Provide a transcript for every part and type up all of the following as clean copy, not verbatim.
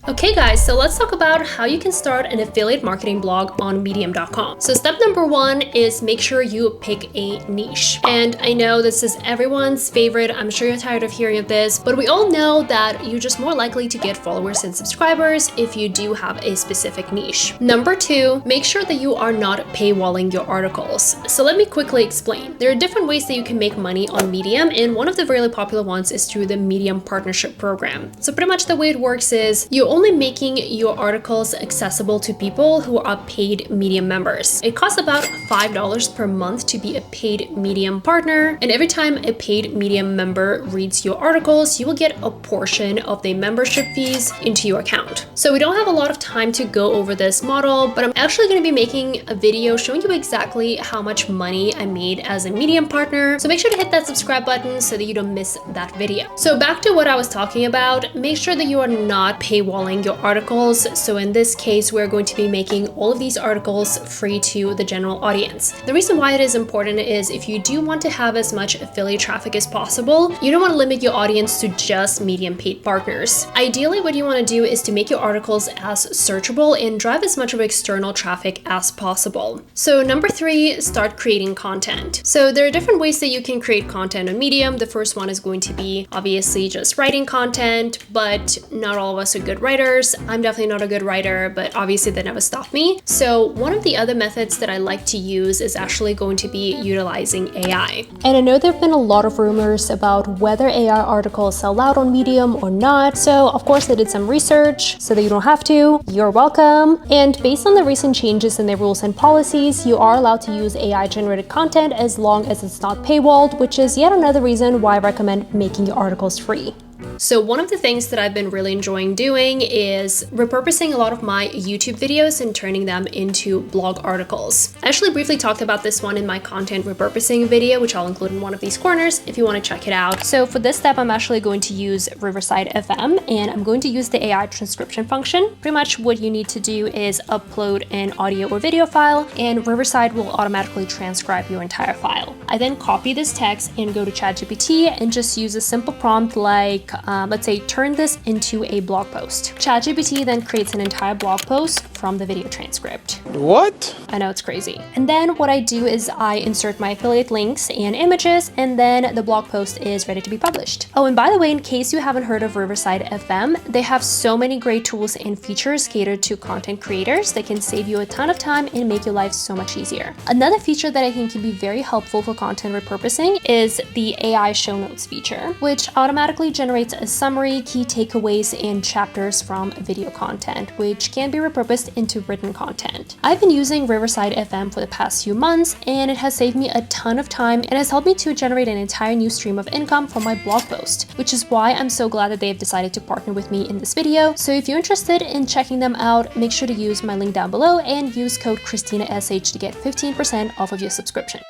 Okay guys, so let's talk about how you can start an affiliate marketing blog on medium.com. So step number one is make sure you pick a niche. And I know this is everyone's favorite. I'm sure you're tired of hearing of this, but we all know that you're just more likely to get followers and subscribers if you do have a specific niche. Number two, make sure that you are not paywalling your articles. So let me quickly explain. There are different ways that you can make money on Medium, and one of the really popular ones is through the Medium Partnership Program. So pretty much the way it works is you only making your articles accessible to people who are paid Medium members. It costs about $5 per month to be a paid Medium partner, and every time a paid Medium member reads your articles, you will get a portion of the membership fees into your account. So we don't have a lot of time to go over this model, but I'm actually going to be making a video showing you exactly how much money I made as a Medium partner. So make sure to hit that subscribe button so that you don't miss that video. So back to what I was talking about, make sure that you are not paywalling your articles. So in this case, we're going to be making all of these articles free to the general audience. The reason why it is important is if you do want to have as much affiliate traffic as possible, you don't want to limit your audience to just Medium paid partners. Ideally, what you want to do is to make your articles as searchable and drive as much of external traffic as possible. So number three, start creating content. So there are different ways that you can create content on Medium. The first one is going to be obviously just writing content, but not all of us are good writers. I'm definitely not a good writer, but obviously that never stopped me. So one of the other methods that I like to use is actually going to be utilizing AI. And I know there have been a lot of rumors about whether AI articles sell out on Medium or not. So of course I did some research so that you don't have to. You're welcome. And based on the recent changes in their rules and policies, you are allowed to use AI generated content as long as it's not paywalled, which is yet another reason why I recommend making your articles free. So one of the things that I've been really enjoying doing is repurposing a lot of my YouTube videos and turning them into blog articles. I actually briefly talked about this one in my content repurposing video, which I'll include in one of these corners if you want to check it out. So for this step, I'm actually going to use Riverside FM, and I'm going to use the AI transcription function. Pretty much what you need to do is upload an audio or video file, and Riverside will automatically transcribe your entire file. I then copy this text and go to ChatGPT and just use a simple prompt like let's say turn this into a blog post. ChatGPT then creates an entire blog post from the video transcript. What? I know, it's crazy. And then what I do is I insert my affiliate links and images, and then the blog post is ready to be published. Oh, and by the way, in case you haven't heard of Riverside FM, they have so many great tools and features catered to content creators that can save you a ton of time and make your life so much easier. Another feature that I think can be very helpful for content repurposing is the AI show notes feature, which automatically generates a summary, key takeaways, and chapters from video content, which can be repurposed into written content. I've been using Riverside FM for the past few months, and it has saved me a ton of time and has helped me to generate an entire new stream of income from my blog post, which is why I'm so glad that they have decided to partner with me in this video. So if you're interested in checking them out, make sure to use my link down below and use code ChristinaSH to get 15% off of your subscription.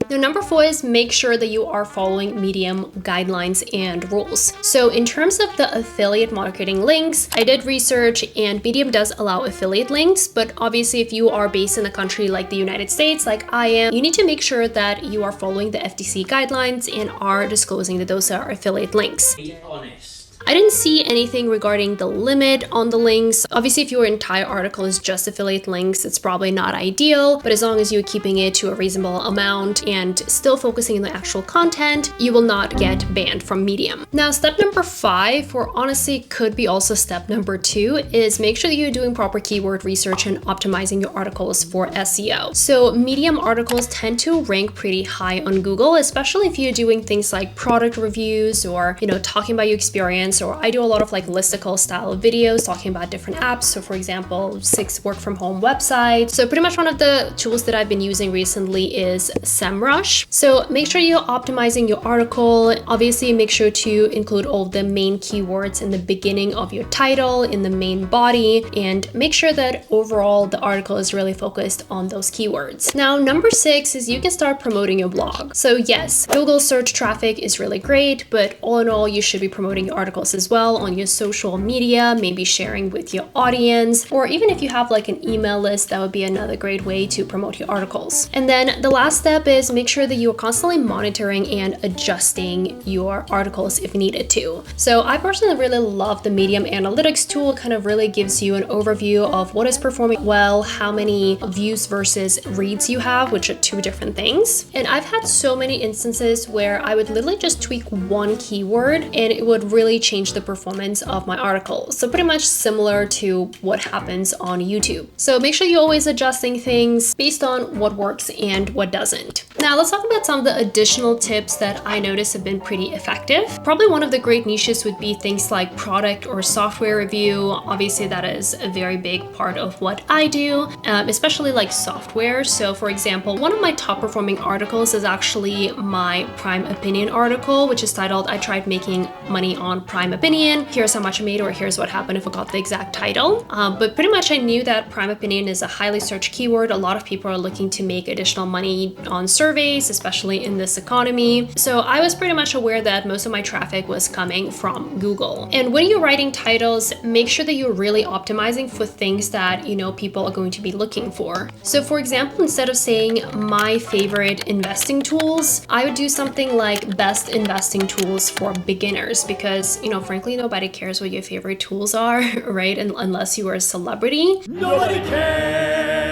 Now, number four is make sure that you are following Medium guidelines and rules. So in terms of the affiliate marketing links, I did research and Medium does allow affiliate links, but obviously if you are based in a country like the United States, like I am, you need to make sure that you are following the FTC guidelines and are disclosing that those are affiliate links. Be honest. I didn't see anything regarding the limit on the links. Obviously, if your entire article is just affiliate links, it's probably not ideal, but as long as you're keeping it to a reasonable amount and still focusing on the actual content, you will not get banned from Medium. Now, step number five, or honestly could be also step number two, is make sure that you're doing proper keyword research and optimizing your articles for SEO. So Medium articles tend to rank pretty high on Google, especially if you're doing things like product reviews or, talking about your experience. Or I do a lot of like listicle style of videos talking about different apps. So for example, 6 work from home websites. So pretty much one of the tools that I've been using recently is SEMrush. So make sure you're optimizing your article. Obviously make sure to include all the main keywords in the beginning of your title, in the main body, and make sure that overall the article is really focused on those keywords. Now, number 6 is you can start promoting your blog. So yes, Google search traffic is really great, but all in all, you should be promoting your articles articles as well on your social media, maybe sharing with your audience, or even if you have like an email list, that would be another great way to promote your articles. And then the last step is make sure that you are constantly monitoring and adjusting your articles if needed to. So I personally really love the Medium Analytics tool. It kind of really gives you an overview of what is performing well, how many views versus reads you have, which are two different things. And I've had so many instances where I would literally just tweak one keyword and it would really change the performance of my article. So pretty much similar to what happens on YouTube. So make sure you're always adjusting things based on what works and what doesn't. Now let's talk about some of the additional tips that I noticed have been pretty effective. Probably one of the great niches would be things like product or software review. Obviously that is a very big part of what I do, especially like software. So for example, one of my top performing articles is actually my Prime Opinion article, which is titled, I tried making money on Prime Opinion. Here's how much I made, or here's what happened. I forgot the exact title. But pretty much I knew that Prime Opinion is a highly searched keyword. A lot of people are looking to make additional money on surveys, especially in this economy. So I was pretty much aware that most of my traffic was coming from Google. And when you're writing titles, make sure that you're really optimizing for things that you know people are going to be looking for. So for example, instead of saying my favorite investing tools, I would do something like best investing tools for beginners, because you know, frankly, nobody cares what your favorite tools are, right? And unless you are a celebrity. Nobody cares!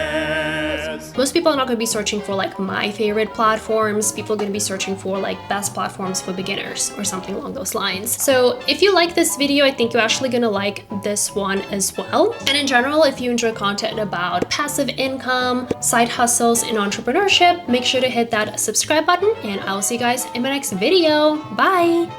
Most people are not going to be searching for like my favorite platforms. People are going to be searching for like best platforms for beginners or something along those lines. So if you like this video, I think you're actually going to like this one as well. And in general, if you enjoy content about passive income, side hustles, and entrepreneurship, make sure to hit that subscribe button, and I will see you guys in my next video. Bye!